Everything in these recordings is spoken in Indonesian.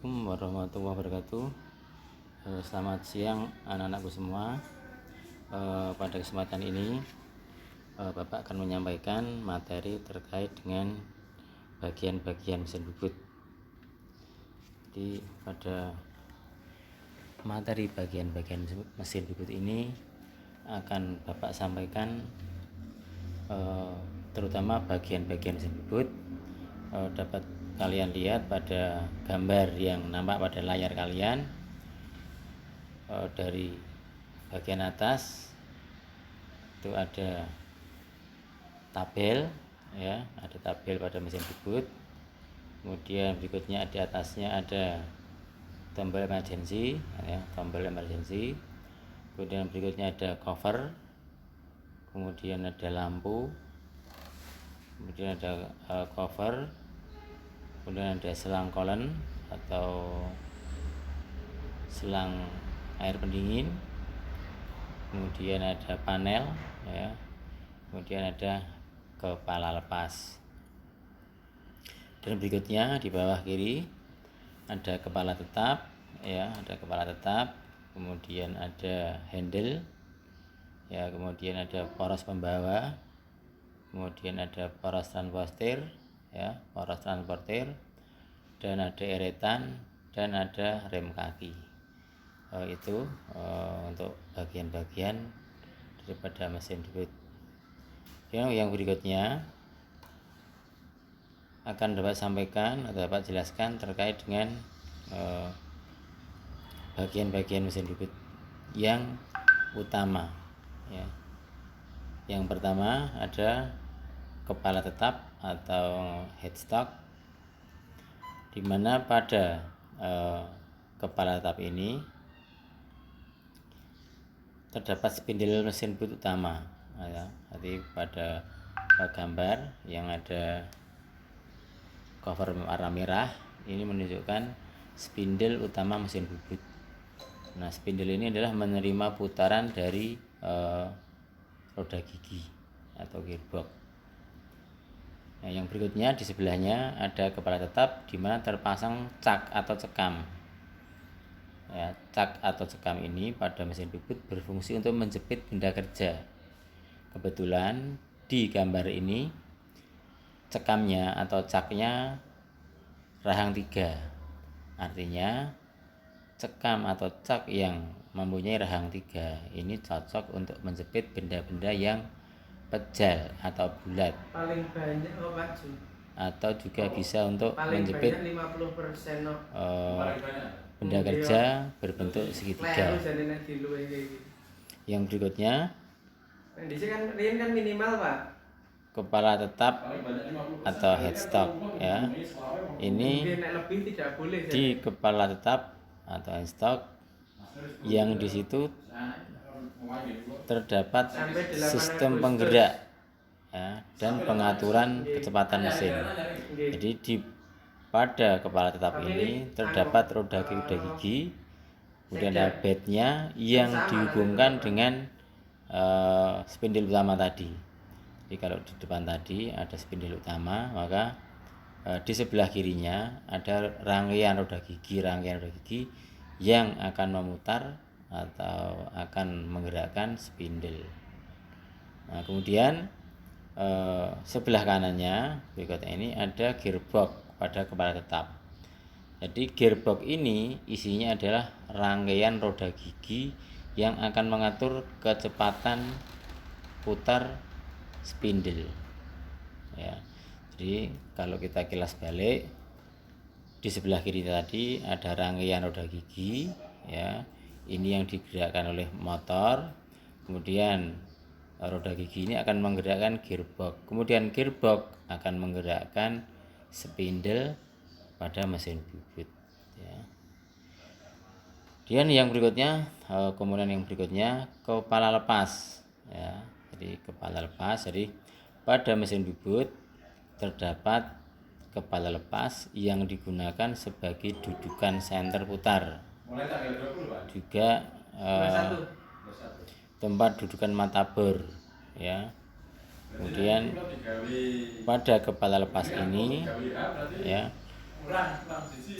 Assalamualaikum warahmatullahi wabarakatuh. Selamat siang anak-anakku semua. Pada kesempatan ini Bapak akan menyampaikan materi terkait dengan bagian-bagian mesin bubut. Jadi pada materi bagian-bagian mesin bubut ini akan Bapak sampaikan terutama bagian-bagian mesin bubut dapat kalian lihat pada gambar yang nampak pada layar kalian. Dari bagian atas itu ada tabel, ya, ada tabel pada mesin bubut. Kemudian berikutnya di atasnya ada tombol emergency, ya, tombol emergency. Kemudian berikutnya ada cover, kemudian ada lampu, kemudian ada cover, kemudian ada selang kolen atau selang air pendingin, kemudian ada panel, ya, kemudian ada kepala lepas. Dan berikutnya di bawah kiri ada kepala tetap, ya, ada kepala tetap, kemudian ada handle, ya, kemudian ada poros pembawa, kemudian ada poros transporter, ya, poros transporter, dan ada eretan, dan ada rem kaki. Itu untuk bagian-bagian daripada mesin bubut. Yang berikutnya akan dapat sampaikan atau dapat jelaskan terkait dengan bagian-bagian mesin bubut yang utama, ya. Yang pertama ada kepala tetap atau headstock, di mana pada kepala tetap ini terdapat spindle mesin bubut utama, ya. Jadi pada gambar yang ada cover warna merah ini menunjukkan spindle utama mesin bubut. Nah, spindle ini adalah menerima putaran dari roda gigi atau gearbox. Nah, yang berikutnya di sebelahnya ada kepala tetap di mana terpasang cak atau cekam. Ya, cak atau cekam ini pada mesin bubut berfungsi untuk menjepit benda kerja. Kebetulan di gambar ini cekamnya atau caknya rahang 3. Artinya cekam atau cak yang mempunyai rahang 3 ini cocok untuk menjepit benda-benda yang pejal atau bulat. Paling banyak atau juga bisa untuk menjepit 50% benda kerja berbentuk segitiga. Yang berikutnya kan minimal, Pak. Kepala tetap atau headstock, ya. Ini di kepala tetap atau headstock yang di situ terdapat sistem penggerak, ya, dan pengaturan kecepatan mesin. Jadi pada kepala tetap ini terdapat roda gigi, kemudian ada bednya yang dihubungkan dengan spindle utama tadi. Jadi kalau di depan tadi ada spindle utama, maka di sebelah kirinya ada rangkaian roda gigi yang akan memutar atau akan menggerakkan spindle. Nah, kemudian sebelah kanannya berikutnya ini ada gearbox pada kepala tetap. Jadi gearbox ini isinya adalah rangkaian roda gigi yang akan mengatur kecepatan putar spindle, ya. Jadi kalau kita kilas balik, di sebelah kiri tadi ada rangkaian roda gigi, ya. Ini yang digerakkan oleh motor. Kemudian roda gigi ini akan menggerakkan gearbox. Kemudian gearbox akan menggerakkan spindle pada mesin bubut, ya. Dan yang berikutnya, kemudian yang berikutnya kepala lepas, ya. Jadi kepala lepas, jadi pada mesin bubut terdapat kepala lepas yang digunakan sebagai dudukan senter putar, juga tempat dudukan mata bor, ya. Kemudian pada kepala lepas ini, ya,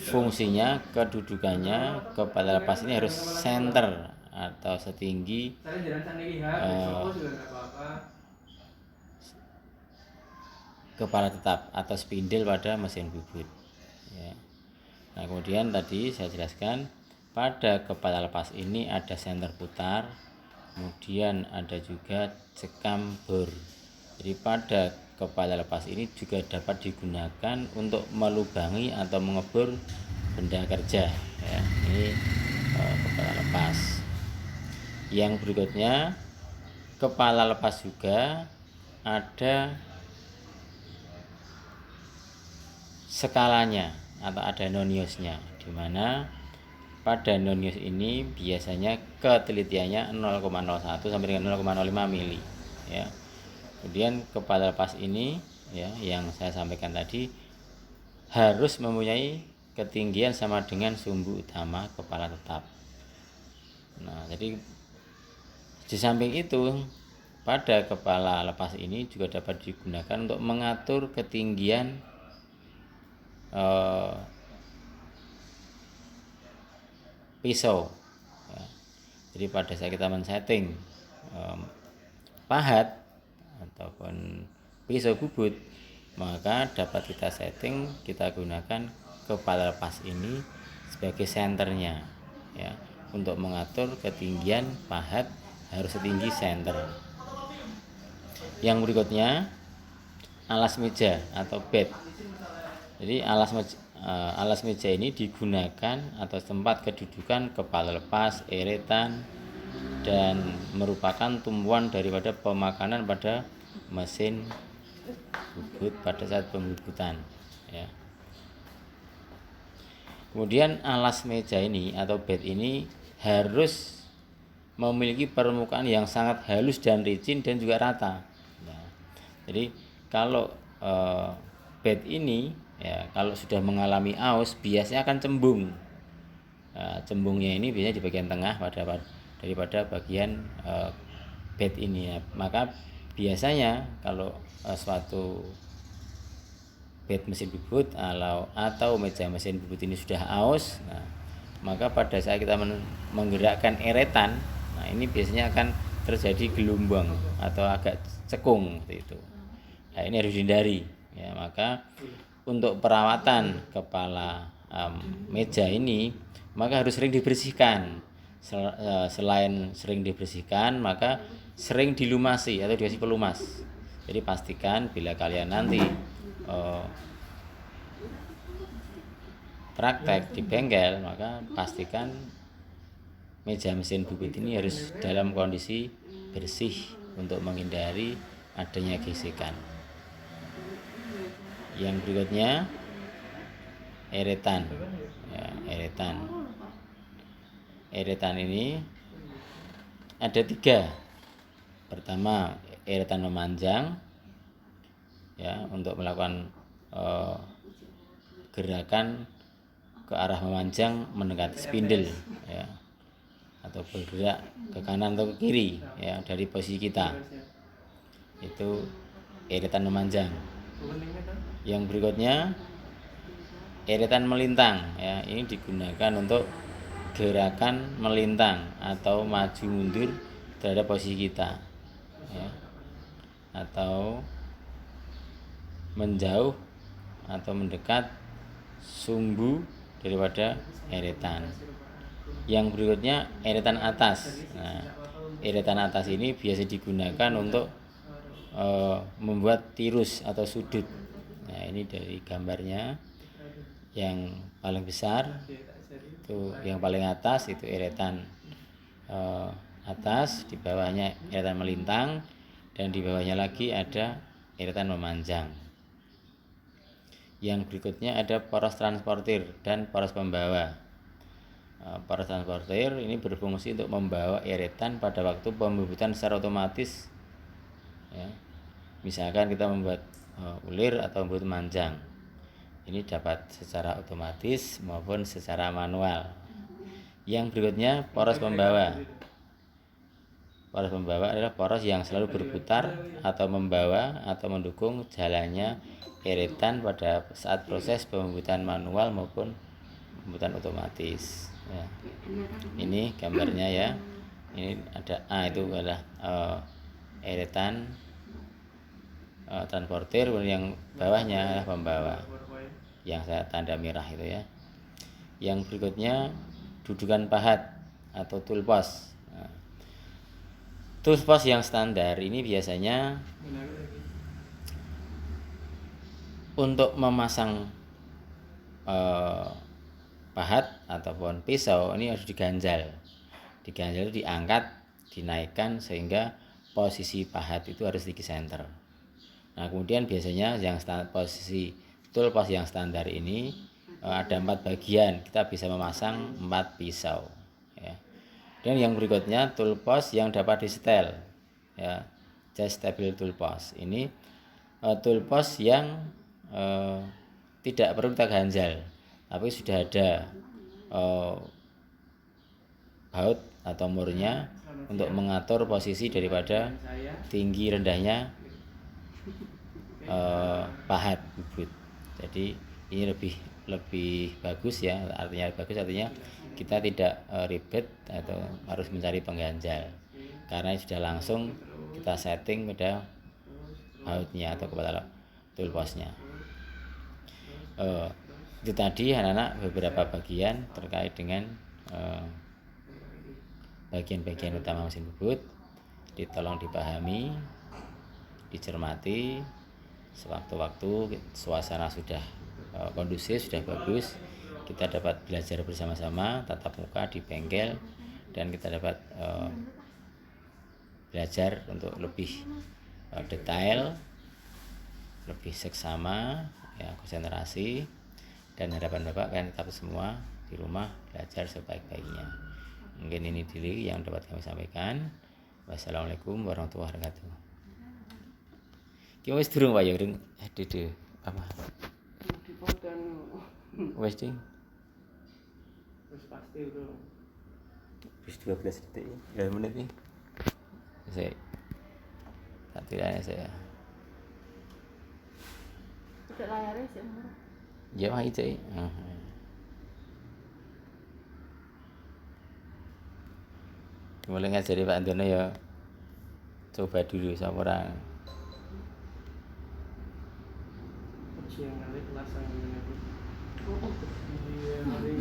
fungsinya, kedudukannya, kepala lepas ini harus center atau setinggi kepala tetap atau spindle pada mesin bubut ya. Nah kemudian tadi saya jelaskan pada kepala lepas ini ada senter putar, kemudian ada juga cekam bor. Jadi pada kepala lepas ini juga dapat digunakan untuk melubangi atau mengebor benda kerja ya. Ini kepala lepas. Yang berikutnya kepala lepas juga ada skalanya atau ada noniusnya, di mana pada nonius ini biasanya ketelitiannya 0,01 sampai dengan 0,05 mili ya. Kemudian kepala lepas ini ya yang saya sampaikan tadi harus mempunyai ketinggian sama dengan sumbu utama kepala tetap. Nah, jadi di samping itu pada kepala lepas ini juga dapat digunakan untuk mengatur ketinggian pisau ya. Jadi pada saat kita men-setting pahat ataupun pisau bubut, maka dapat kita setting, kita gunakan kepala lepas ini sebagai senternya ya, untuk mengatur ketinggian pahat harus setinggi senter. Yang berikutnya alas meja atau bed. Jadi alas meja ini digunakan atau tempat kedudukan kepala lepas, eretan, dan merupakan tumpuan daripada pemakanan pada mesin bubut pada saat pembubutan ya. Kemudian alas meja ini atau bed ini harus memiliki permukaan yang sangat halus dan licin dan juga rata. Nah, jadi kalau bed ini ya kalau sudah mengalami aus biasanya akan cembung. Cembungnya ini biasanya di bagian tengah daripada bagian bed ini ya. Maka biasanya kalau suatu bed mesin bubut atau meja mesin bubut ini sudah aus, nah, maka pada saat kita menggerakkan eretan, nah ini biasanya akan terjadi gelombang atau agak cekung seperti itu. Nah, ini harus dihindari ya. Maka untuk perawatan kepala meja ini maka harus sering dibersihkan. Selain sering dibersihkan, maka sering dilumasi atau dikasih pelumas. Jadi pastikan bila kalian nanti praktek di bengkel, maka pastikan meja mesin bubut ini harus dalam kondisi bersih untuk menghindari adanya gesekan. Yang berikutnya eretan ya, eretan ini ada 3. Pertama eretan memanjang ya, untuk melakukan gerakan ke arah memanjang mendekati spindle ya, atau bergerak ke kanan atau ke kiri ya dari posisi kita, itu eretan memanjang. Yang berikutnya eretan melintang ya, ini digunakan untuk gerakan melintang atau maju mundur terhadap posisi kita ya, atau menjauh atau mendekat sumbu daripada eretan. Yang berikutnya eretan atas. Nah, eretan atas ini biasa digunakan untuk membuat tirus atau sudut. Nah, ini dari gambarnya yang paling besar itu, yang paling atas itu eretan atas, di bawahnya eretan melintang, dan di bawahnya lagi ada eretan memanjang. Yang berikutnya ada poros transportir dan poros pembawa. Poros transportir ini berfungsi untuk membawa eretan pada waktu pembubutan secara otomatis ya. Misalkan kita membuat ulir atau membuat manjang, ini dapat secara otomatis maupun secara manual. Yang berikutnya poros pembawa. Poros pembawa adalah poros yang selalu berputar atau membawa atau mendukung jalannya iritan pada saat proses pembuatan manual maupun pembuatan otomatis. Ya. Ini gambarnya ya. Ini ada itu adalah iritan transportir, yang bawahnya adalah pembawa yang saya tanda merah itu ya. Yang berikutnya dudukan pahat atau toolpost. Toolpost yang standar ini biasanya untuk memasang pahat ataupun pisau ini harus diganjal itu diangkat, dinaikkan sehingga posisi pahat itu harus di center. Nah kemudian biasanya yang posisi toolpost yang standar ini ada 4 bagian, kita bisa memasang 4 pisau ya. Dan yang berikutnya toolpost yang dapat disetel ya, adjustable toolpost. Ini toolpost yang tidak perlu kita ganjal, tapi sudah ada baut atau murnya untuk mengatur posisi daripada tinggi rendahnya pahat bubut. Jadi ini lebih bagus ya, artinya kita tidak ribet atau harus mencari pengganjal karena sudah langsung kita setting pada bautnya atau kepada toolpostnya. Itu tadi anak-anak beberapa bagian terkait dengan bagian-bagian utama mesin bubut. Ditolong dipahami, dicermati. Sewaktu-waktu suasana sudah kondusif, sudah bagus, kita dapat belajar bersama-sama tatap muka di bengkel, dan kita dapat belajar untuk lebih detail, lebih seksama ya, konsentrasi, dan harapan Bapak kan tetap semua di rumah belajar sebaik-baiknya. Mungkin ini dulu yang dapat kami sampaikan. Wassalamualaikum warahmatullahi wabarakatuh. Ki wis durung wae ring dede apa? Wis ding. Terus pasti bro. Wis 12 detik. Ya menit nih. Saya saya. Tidak layarnya sih murah. Ya wae cek. Mulai ngajari Pak Andono ya. Coba dulu sama orang. Ujian kali kelas yang ini. Oh, iya, hari